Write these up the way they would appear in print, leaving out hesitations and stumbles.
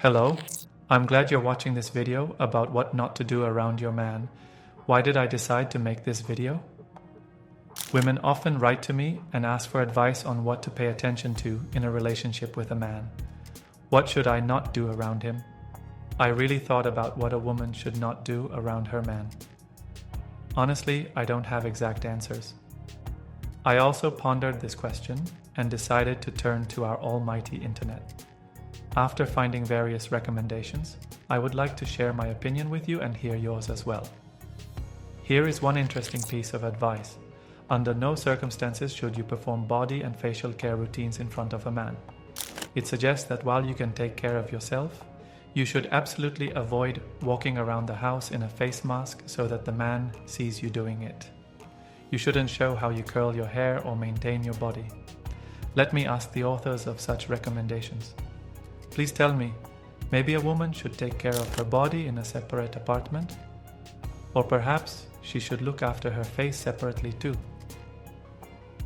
Hello, I'm glad you're watching this video about what not to do around your man. Why did I decide to make this video? Women often write to me and ask for advice on what to pay attention to in a relationship with a man. What should I not do around him? I really thought about what a woman should not do around her man. Honestly, I don't have exact answers. I also pondered this question and decided to turn to our almighty internet. After finding various recommendations, I would like to share my opinion with you and hear yours as well. Here is one interesting piece of advice. Under no circumstances should you perform body and facial care routines in front of a man. It suggests that while you can take care of yourself, you should absolutely avoid walking around the house in a face mask so that the man sees you doing it. You shouldn't show how you curl your hair or maintain your body. Let me ask the authors of such recommendations. Please tell me, maybe a woman should take care of her body in a separate apartment? Or perhaps she should look after her face separately too.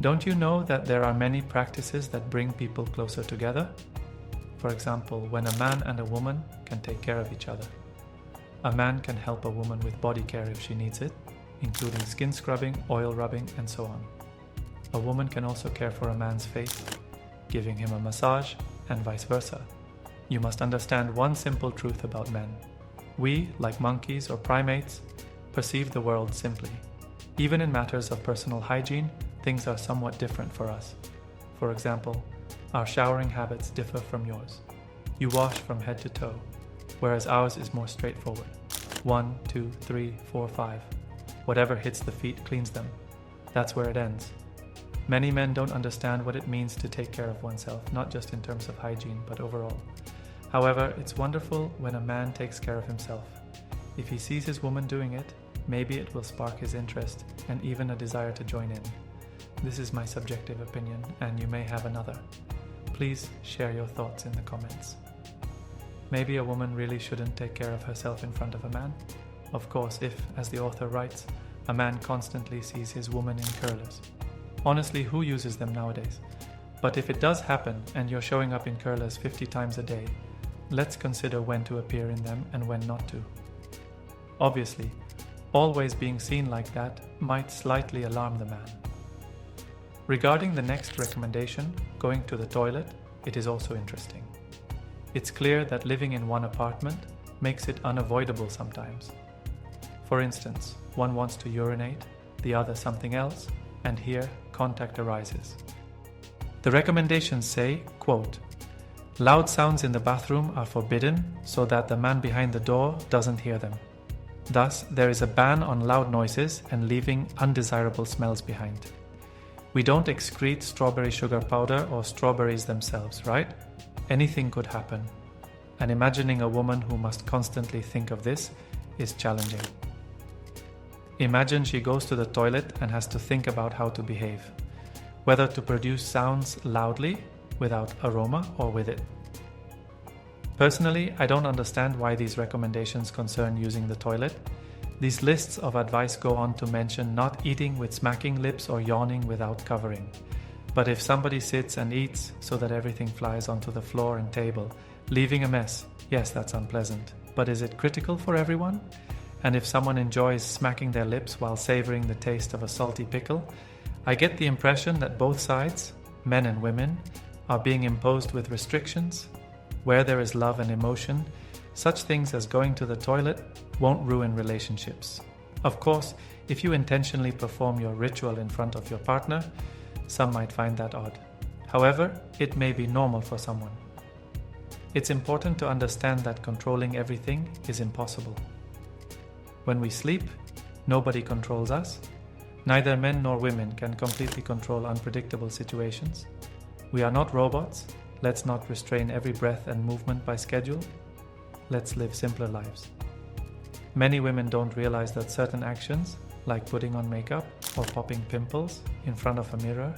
Don't you know that there are many practices that bring people closer together? For example, when a man and a woman can take care of each other. A man can help a woman with body care if she needs it, including skin scrubbing, oil rubbing, and so on. A woman can also care for a man's face, giving him a massage, and vice versa. You must understand one simple truth about men. We, like monkeys or primates, perceive the world simply. Even in matters of personal hygiene, things are somewhat different for us. For example, our showering habits differ from yours. You wash from head to toe, whereas ours is more straightforward. 1, 2, 3, 4, 5. Whatever hits the feet cleans them. That's where it ends. Many men don't understand what it means to take care of oneself, not just in terms of hygiene, but overall. However, it's wonderful when a man takes care of himself. If he sees his woman doing it, maybe it will spark his interest and even a desire to join in. This is my subjective opinion, and you may have another. Please share your thoughts in the comments. Maybe a woman really shouldn't take care of herself in front of a man. Of course, if, as the author writes, a man constantly sees his woman in curlers. Honestly, who uses them nowadays? But if it does happen and you're showing up in curlers 50 times a day, let's consider when to appear in them and when not to. Obviously, always being seen like that might slightly alarm the man. Regarding the next recommendation, going to the toilet, it is also interesting. It's clear that living in one apartment makes it unavoidable sometimes. For instance, one wants to urinate, the other something else, and here contact arises. The recommendations say, quote, "Loud sounds in the bathroom are forbidden so that the man behind the door doesn't hear them. Thus, there is a ban on loud noises and leaving undesirable smells behind. We don't excrete strawberry sugar powder or strawberries themselves, right? Anything could happen. And imagining a woman who must constantly think of this is challenging. Imagine she goes to the toilet and has to think about how to behave, whether to produce sounds loudly, without aroma, or with it. Personally, I don't understand why these recommendations concern using the toilet. These lists of advice go on to mention not eating with smacking lips or yawning without covering. But if somebody sits and eats so that everything flies onto the floor and table, leaving a mess, yes, that's unpleasant. But is it critical for everyone? And if someone enjoys smacking their lips while savoring the taste of a salty pickle, I get the impression that both sides, men and women, are being imposed with restrictions. Where there is love and emotion, such things as going to the toilet won't ruin relationships. Of course, if you intentionally perform your ritual in front of your partner, some might find that odd. However, it may be normal for someone. It's important to understand that controlling everything is impossible. When we sleep, nobody controls us. Neither men nor women can completely control unpredictable situations. We are not robots. Let's not restrain every breath and movement by schedule. Let's live simpler lives. Many women don't realize that certain actions, like putting on makeup or popping pimples in front of a mirror,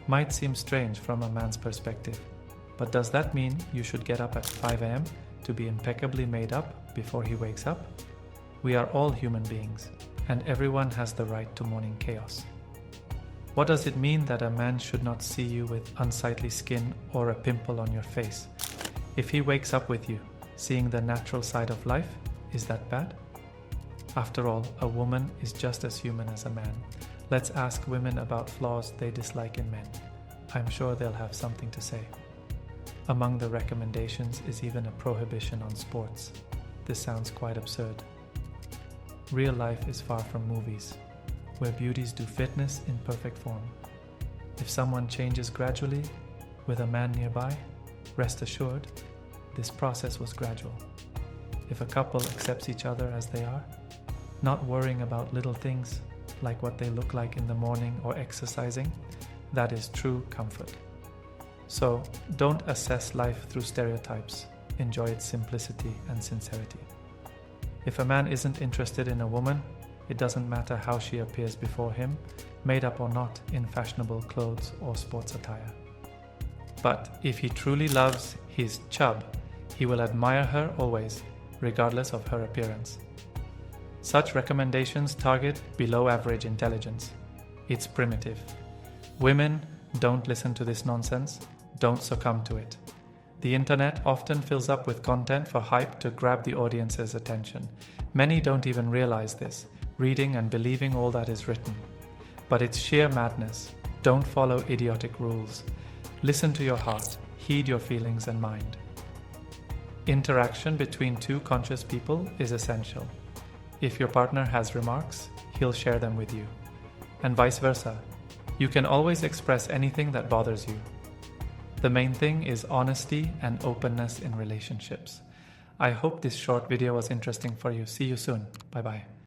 might seem strange from a man's perspective. But does that mean you should get up at 5 a.m. to be impeccably made up before he wakes up? We are all human beings, and everyone has the right to morning chaos. What does it mean that a man should not see you with unsightly skin or a pimple on your face? If he wakes up with you, Seeing the natural side of life, is that bad? After all, a woman is just as human as a man. Let's ask women about flaws they dislike in men. I'm sure they'll have something to say. Among the recommendations is even a prohibition on sports. This sounds quite absurd. Real life is far from movies, where beauties do fitness in perfect form. If someone changes gradually, with a man nearby, rest assured, this process was gradual. If a couple accepts each other as they are, not worrying about little things like what they look like in the morning or exercising, that is true comfort. So, don't assess life through stereotypes. Enjoy its simplicity and sincerity. If a man isn't interested in a woman, it doesn't matter how she appears before him, made up or not in fashionable clothes or sports attire. But if he truly loves his chub, he will admire her always, regardless of her appearance. Such recommendations target below average intelligence. It's primitive. Women, don't listen to this nonsense. Don't succumb to it. The internet often fills up with content for hype to grab the audience's attention. Many don't even realize this, reading and believing all that is written. But it's sheer madness. Don't follow idiotic rules. Listen to your heart, heed your feelings and mind. Interaction between two conscious people is essential. If your partner has remarks, he'll share them with you. And vice versa. You can always express anything that bothers you. The main thing is honesty and openness in relationships. I hope this short video was interesting for you. See you soon. Bye bye.